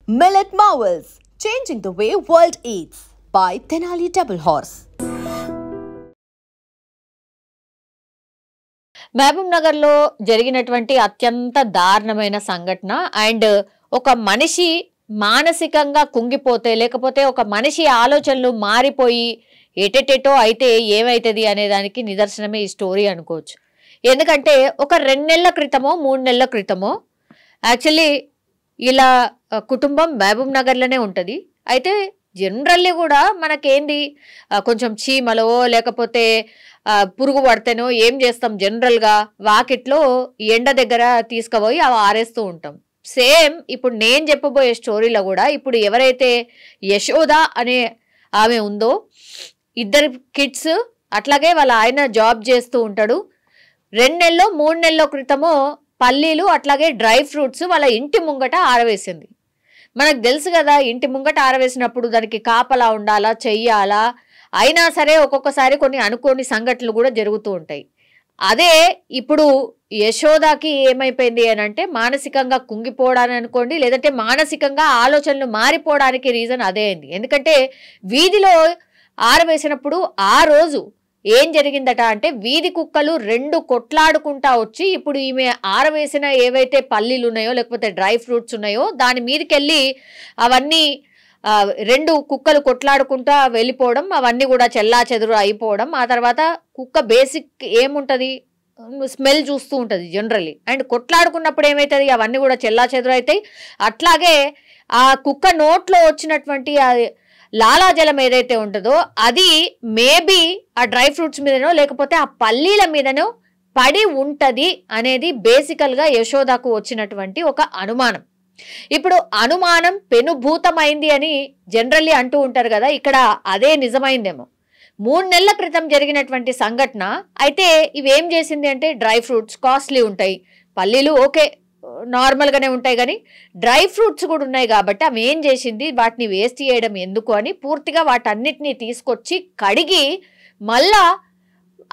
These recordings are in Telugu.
Millet Marvels, changing the way world eats by Tenali Double Horse. Mahabub Nagar లో జరిగినటువంటి అత్యంత దారుణమైన సంఘటన అండ్ ఒక మనిషి మానసికంగా కుంగిపోతే లేకపోతే ఒక మనిషి ఆలోచనలు మారిపోయి ఎటెటెటో అయితే ఏమైతుంది అనే దానికి నిదర్శనమే ఈ స్టోరీ అనుకోవచ్చు. ఎందుకంటే ఒక 2 నెలల క్రితమో 3 నెలల క్రితమో యాక్చువల్లీ ఇలా కుటుంబం మహబూబ్ నగర్లోనే ఉంటుంది. అయితే జనరల్లీ కూడా మనకేంది కొంచెం చీమలో లేకపోతే పురుగు పడితేనో ఏం చేస్తాం, జనరల్గా వాకిట్లో ఎండ దగ్గర తీసుకుపోయి అవి ఆరేస్తూ ఉంటాం. సేమ్ ఇప్పుడు నేను చెప్పబోయే స్టోరీలో కూడా ఇప్పుడు ఎవరైతే యశోద అనే ఆమె ఉందో, 2 కిడ్స్, అట్లాగే వాళ్ళ ఆయన జాబ్ చేస్తూ ఉంటాడు. 2 నెలల్లో 3 నెలల క్రితమో పల్లీలు అట్లాగే డ్రై ఫ్రూట్స్ వాళ్ళ ఇంటి ముంగట ఆరవేసింది. మనకు తెలుసు కదా, ఇంటి ముంగట ఆరవేసినప్పుడు దానికి కాపలా ఉండాలా, చెయ్యాలా, అయినా సరే ఒక్కొక్కసారి కొన్ని అనుకోని సంఘటనలు కూడా జరుగుతూ ఉంటాయి. అదే ఇప్పుడు యశోదాకి ఏమైపోయింది అని అంటే మానసికంగా కుంగిపోవడానికి అనుకోండి, లేదంటే మానసికంగా ఆలోచనలు మారిపోవడానికి రీజన్ అదే అయింది. ఎందుకంటే వీధిలో ఆరవేసినప్పుడు ఆ రోజు ఏం జరిగిందట అంటే వీధి కుక్కలు 2 కొట్లాడుకుంటా వచ్చి ఇప్పుడు ఈమె ఆరవేసిన ఏవైతే పల్లీలు ఉన్నాయో లేకపోతే డ్రై ఫ్రూట్స్ ఉన్నాయో దాని మీదకెళ్ళి అవన్నీ 2 కుక్కలు కొట్లాడుకుంటా వెళ్ళిపోవడం, అవన్నీ కూడా చెల్లా చెదురు అయిపోవడం. ఆ తర్వాత కుక్క బేసిక్ ఏముంటుంది, స్మెల్ చూస్తూ ఉంటుంది జనరల్లీ. అండ్ కొట్లాడుకున్నప్పుడు ఏమవుతుంది, అవన్నీ కూడా చెల్లా చెదురు అవుతాయి. అట్లాగే ఆ కుక్క నోట్లో వచ్చినటువంటి లాలాజలం ఏదైతే ఉంటుందో అది మేబీ ఆ డ్రై ఫ్రూట్స్ మీదనో లేకపోతే ఆ పల్లీల మీదనో పడి ఉంటుంది అనేది బేసికల్గా యశోదకు వచ్చినటువంటి ఒక అనుమానం. ఇప్పుడు అనుమానం పెనుభూతమైంది అని జనరల్లీ అంటూ ఉంటారు కదా, ఇక్కడ అదే నిజమైందేమో. 3 నెలల క్రితం జరిగినటువంటి సంఘటన. అయితే ఇవేం చేసింది అంటే డ్రై ఫ్రూట్స్ కాస్ట్లీ ఉంటాయి, పల్లీలు ఓకే నార్మల్గానే ఉంటాయి, కానీ డ్రై ఫ్రూట్స్ కూడా ఉన్నాయి కాబట్టి అవి ఏం చేసింది, వాటిని వేస్ట్ చేయడం ఎందుకు అని పూర్తిగా వాటన్నిటినీ తీసుకొచ్చి కడిగి మళ్ళా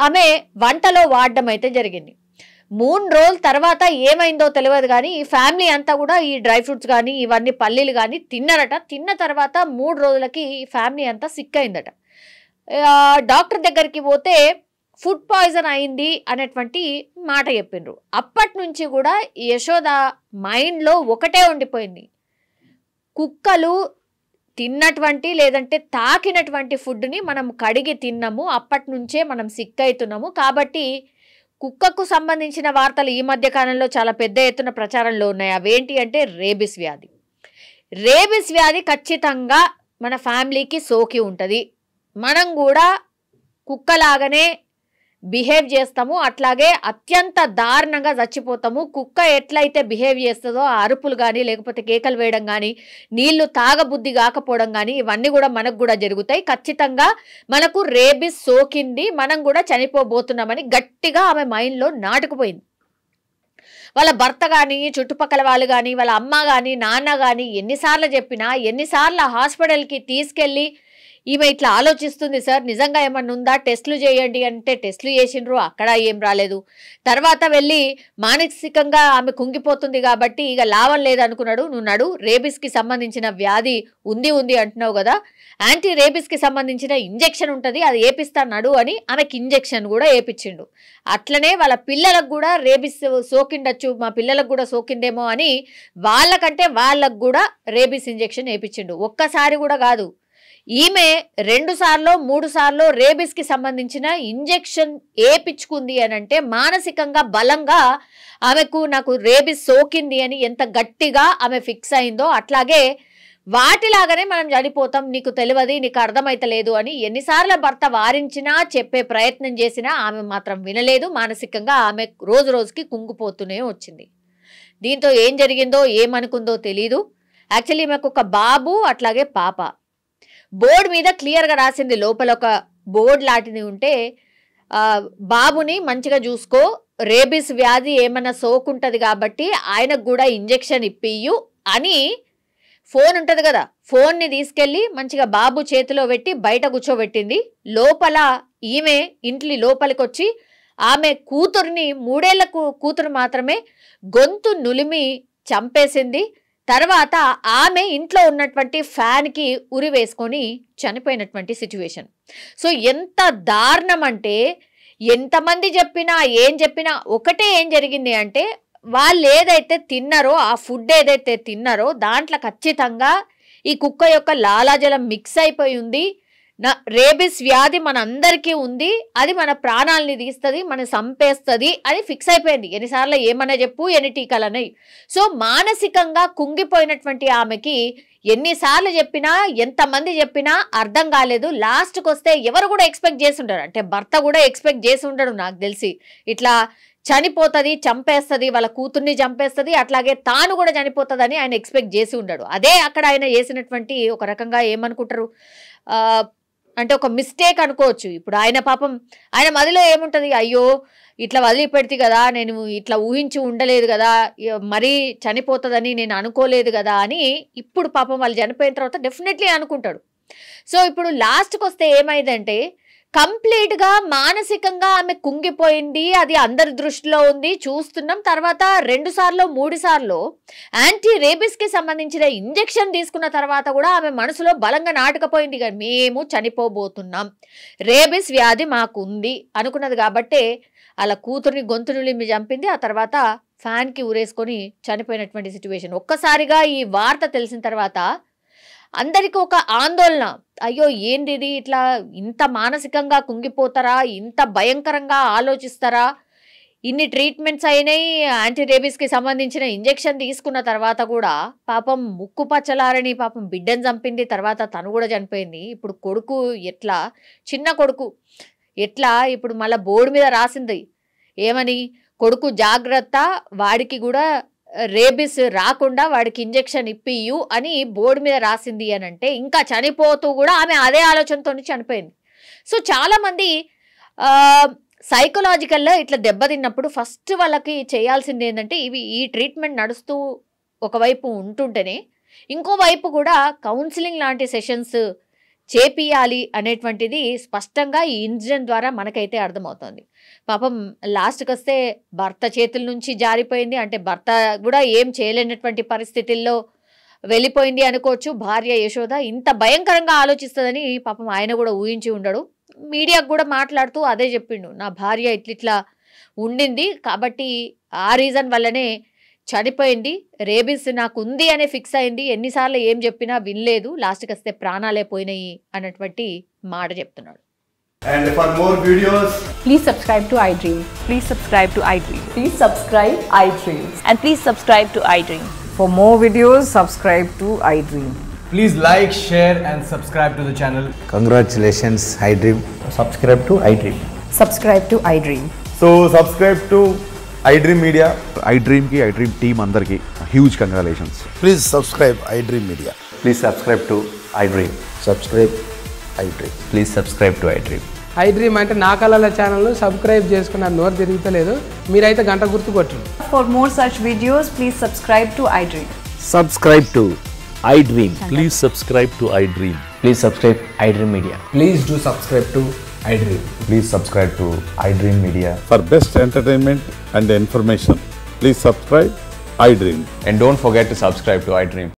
ఆమె వంటలో వాడడం అయితే జరిగింది. 3 రోజుల తర్వాత ఏమైందో తెలియదు కానీ ఈ ఫ్యామిలీ అంతా కూడా ఈ డ్రై ఫ్రూట్స్ కానీ ఇవన్నీ పల్లీలు కానీ తిన్నారట. తిన్న తర్వాత 3 రోజులకి ఈ ఫ్యామిలీ అంతా సిక్ అయిందట. డాక్టర్ దగ్గరికి పోతే ఫుడ్ పాయిజన్ అయింది అనేటువంటి మాట చెప్పిండ్రు. అప్పటి నుంచి కూడా యశోద మైండ్లో ఒకటే ఉండిపోయింది, కుక్కలు తిన్నటువంటి లేదంటే తాకినటువంటి ఫుడ్ని మనం కడిగి తిన్నాము, అప్పటి నుంచే మనం సిక్ అవుతున్నాము. కాబట్టి కుక్కకు సంబంధించిన వార్తలు ఈ మధ్య కాలంలో చాలా పెద్ద ఎత్తున ప్రచారంలో ఉన్నాయి. అవేంటి అంటే రేబిస్ వ్యాధి. రేబిస్ వ్యాధి ఖచ్చితంగా మన ఫ్యామిలీకి సోకి ఉంటుంది. మనం కూడా కుక్కలాగానే బిహేవ్ చేస్తాము, అట్లాగే అత్యంత దారుణంగా చచ్చిపోతాము. కుక్క ఎట్లయితే బిహేవ్ చేస్తుందో ఆ అరుపులు కానీ లేకపోతే కేకలు వేయడం కానీ నీళ్లు తాగబుద్ధి కాకపోవడం కానీ ఇవన్నీ కూడా మనకు కూడా జరుగుతాయి. ఖచ్చితంగా మనకు రేబిస్ సోకింది, మనం కూడా చనిపోబోతున్నామని గట్టిగా ఆమె మైండ్లో నాటుకుపోయింది. వాళ్ళ భర్త కానీ చుట్టుపక్కల వాళ్ళు కానీ వాళ్ళ అమ్మ కానీ నాన్న కానీ ఎన్నిసార్లు చెప్పినా, ఎన్నిసార్లు హాస్పిటల్కి తీసుకెళ్ళి ఈమె ఇట్లా ఆలోచిస్తుంది సార్, నిజంగా ఏమన్నా ఉందా, టెస్టులు చేయండి అంటే టెస్టులు చేసిండ్రు, అక్కడ ఏం రాలేదు. తర్వాత వెళ్ళి మానసికంగా ఆమె కుంగిపోతుంది కాబట్టి ఇక లాభం లేదనుకున్నాడు. నువ్వు నడు, రేబిస్కి సంబంధించిన వ్యాధి ఉంది అంటున్నావు కదా, యాంటీ రేబిస్కి సంబంధించిన ఇంజెక్షన్ ఉంటుంది అది వేపిస్తాడు అని ఆమెకి ఇంజెక్షన్ కూడా వేపించిండు. అట్లనే వాళ్ళ పిల్లలకు కూడా రేబిస్ సోకిండొచ్చు, మా పిల్లలకు కూడా సోకిందేమో అని వాళ్ళకంటే వాళ్ళకు కూడా రేబిస్ ఇంజెక్షన్ వేపించిండు. ఒక్కసారి కూడా కాదు, ఈమె 2 సార్లు 3 సార్లు రేబిస్కి సంబంధించిన ఇంజెక్షన్ వేపించుకుంది అని అంటే మానసికంగా బలంగా ఆమెకు నాకు రేబిస్ సోకింది అని ఎంత గట్టిగా ఆమె ఫిక్స్ అయిందో, అట్లాగే వాటిలాగానే మనం చనిపోతాం, నీకు తెలియదు, నీకు అర్థమైతలేదు అని ఎన్నిసార్లు భర్త వారించినా చెప్పే ప్రయత్నం చేసినా ఆమె మాత్రం వినలేదు. మానసికంగా ఆమె రోజు రోజుకి కుంగిపోతూనే వచ్చింది. దీంతో ఏం జరిగిందో ఏమనుకుందో తెలీదు. యాక్చువల్లీ ఈమెకు ఒక బాబు అట్లాగే పాప. బోర్డు మీద క్లియర్గా రాసింది, లోపల ఒక బోర్డు లాంటిది ఉంటే బాబుని మంచిగా చూసుకో, రేబిస్ వ్యాధి ఏమన్నా సోకుంటుంది కాబట్టి ఆయనకు కూడా ఇంజెక్షన్ ఇప్పియు అని ఫోన్ ఉంటుంది కదా, ఫోన్ని తీసుకెళ్ళి మంచిగా బాబు చేతిలో పెట్టి బయట కూర్చోబెట్టింది. లోపల ఈమె ఇంటి లోపలికి వచ్చి ఆమె కూతుర్ని 3 ఏళ్ల కూతురు మాత్రమే గొంతు నులిమి చంపేసింది. తర్వాత ఆమె ఇంట్లో ఉన్నటువంటి ఫ్యాన్కి ఉరి వేసుకొని చనిపోయినటువంటి సిచ్యువేషన్. సో ఎంత దారుణం అంటే, ఎంతమంది చెప్పినా ఏం చెప్పినా ఒకటే ఏం జరిగింది అంటే, వాళ్ళు ఏదైతే తిన్నారో ఆ ఫుడ్ ఏదైతే తిన్నారో దాంట్లో ఖచ్చితంగా ఈ కుక్క యొక్క లాలాజలం మిక్స్ అయిపోయి ఉంది. రేబిస్ వ్యాధి మన అందరికీ ఉంది, అది మన ప్రాణాలని తీస్తుంది, మన చంపేస్తుంది అని ఫిక్స్ అయిపోయింది. ఎన్నిసార్లు ఏమన్నా చెప్పు, ఎన్ని టీకాలన్నాయి. సో మానసికంగా కుంగిపోయినటువంటి ఆమెకి ఎన్నిసార్లు చెప్పినా ఎంతమంది చెప్పినా అర్థం కాలేదు. లాస్ట్కి వస్తే ఎవరు కూడా ఎక్స్పెక్ట్ చేసి ఉంటారు, అంటే భర్త కూడా ఎక్స్పెక్ట్ చేసి ఉంటాడు నాకు తెలిసి, ఇట్లా చనిపోతుంది, చంపేస్తుంది, వాళ్ళ కూతుర్ని చంపేస్తుంది, అట్లాగే తాను కూడా చనిపోతుందని ఆయన ఎక్స్పెక్ట్ చేసి ఉంటాడు. అదే అక్కడ ఆయన చేసినటువంటి ఒక రకంగా ఏమనుకుంటారు అంటే ఒక మిస్టేక్ అనుకోవచ్చు. ఇప్పుడు ఆయన పాపం ఆయన మదిలో ఏముంటుంది, అయ్యో ఇట్లా వదిలిపెడితే కదా, నేను ఇట్లా ఊహించి ఉండలేదు కదా, మరీ చనిపోతుందని నేను అనుకోలేదు కదా అని ఇప్పుడు పాపం వాళ్ళు చనిపోయిన తర్వాత డెఫినెట్లీ అనుకుంటాడు. సో ఇప్పుడు లాస్ట్కి వస్తే ఏమైందంటే కంప్లీట్గా మానసికంగా ఆమె కుంగిపోయింది. అది అందరి దృష్టిలో ఉంది, చూస్తున్నాం. తర్వాత 2 సార్లు 3 సార్లు యాంటీ రేబిస్కి సంబంధించిన ఇంజెక్షన్ తీసుకున్న తర్వాత కూడా ఆమె మనసులో బలంగా నాటుకపోయింది, కానీ మేము చనిపోబోతున్నాం, రేబిస్ వ్యాధి మాకు ఉంది అనుకున్నది. కాబట్టే అలా కూతుర్ని గొంతు నులిమి చంపింది. ఆ తర్వాత ఫ్యాన్కి ఊరేసుకొని చనిపోయినటువంటి సిచ్యువేషన్. ఒక్కసారిగా ఈ వార్త తెలిసిన తర్వాత అందరికీ ఒక ఆందోళన, అయ్యో ఏంది ఇది, ఇట్లా ఇంత మానసికంగా కుంగిపోతారా, ఇంత భయంకరంగా ఆలోచిస్తారా, ఇన్ని ట్రీట్మెంట్స్ అయినాయి, యాంటీ రేబిస్కి సంబంధించిన ఇంజెక్షన్ తీసుకున్న తర్వాత కూడా పాపం ముక్కు పచ్చలారని పాపం బిడ్డను చంపింది, తర్వాత తను కూడా చనిపోయింది. ఇప్పుడు కొడుకు ఎట్లా, చిన్న కొడుకు ఎట్లా, ఇప్పుడు మళ్ళీ బోర్డు మీద రాసింది ఏమని, కొడుకు జాగ్రత్త, వాడికి కూడా రేబిస్ రాకుండా వాడికి ఇంజెక్షన్ ఇప్పియు అని బోర్డు మీద రాసింది అని అంటే, ఇంకా చనిపోతూ కూడా ఆమె అదే ఆలోచనతో చనిపోయింది. సో చాలామంది సైకలాజికల్లో ఇట్లా దెబ్బతిన్నప్పుడు ఫస్ట్ వాళ్ళకి చేయాల్సింది ఏంటంటే, ఈ ట్రీట్మెంట్ నడుస్తూ ఒకవైపు ఉంటుంటేనే ఇంకోవైపు కూడా కౌన్సిలింగ్ లాంటి సెషన్స్ చేపియాలి అనేటువంటిది స్పష్టంగా ఈ ఇన్సిడెంట్ ద్వారా మనకైతే అర్థమవుతుంది. పాపం లాస్ట్కి వస్తే భర్త చేతుల నుంచి జారిపోయింది, అంటే భర్త కూడా ఏం చేయలేనటువంటి పరిస్థితుల్లో వెళ్ళిపోయింది అనుకోవచ్చు. భార్య యశోద ఇంత భయంకరంగా ఆలోచిస్తుందని పాపం ఆయన కూడా ఊహించి ఉండడు. మీడియాకు కూడా మాట్లాడుతూ అదే చెప్పిండు, నా భార్య ఇట్లా ఉండింది కాబట్టి ఆ రీజన్ వల్లనే చనిపోయింది, రేబిస్ నాకు ఉంది అనే ఫిక్స్ అయింది, ఎన్నిసార్లు ఏం చెప్పినా వినలేదు, లాస్ట్కి వస్తే ప్రాణాలే పోయినాయి అన్నటువంటి మాట చెప్తున్నాడు. And for more videos, please subscribe to iDream. Please subscribe to iDream. Please subscribe iDream. And please subscribe to iDream. For more videos, subscribe to iDream. please like, share and subscribe to the channel. Congratulations, iDream. Subscribe to iDream. Subscribe to iDream. So subscribe to iDream Media. iDream ki iDream team andarki huge congratulations. Please subscribe iDream Media. Please subscribe to iDream. Subscribe iDream. Please subscribe to iDream. iDream అంటే నా కళల ఛానల్ సబ్స్క్రైబ్ చేసుకున్న నోరు తిరుగుతలేదు, మీరైతే గంట గుర్తు కొట్టండి. For more such videos, please subscribe to iDream. Subscribe to iDream. Please subscribe to iDream. Please subscribe iDream Media. Please do subscribe to iDream. Please subscribe to iDream Media. For best entertainment and information, please subscribe iDream. And don't forget to subscribe to iDream.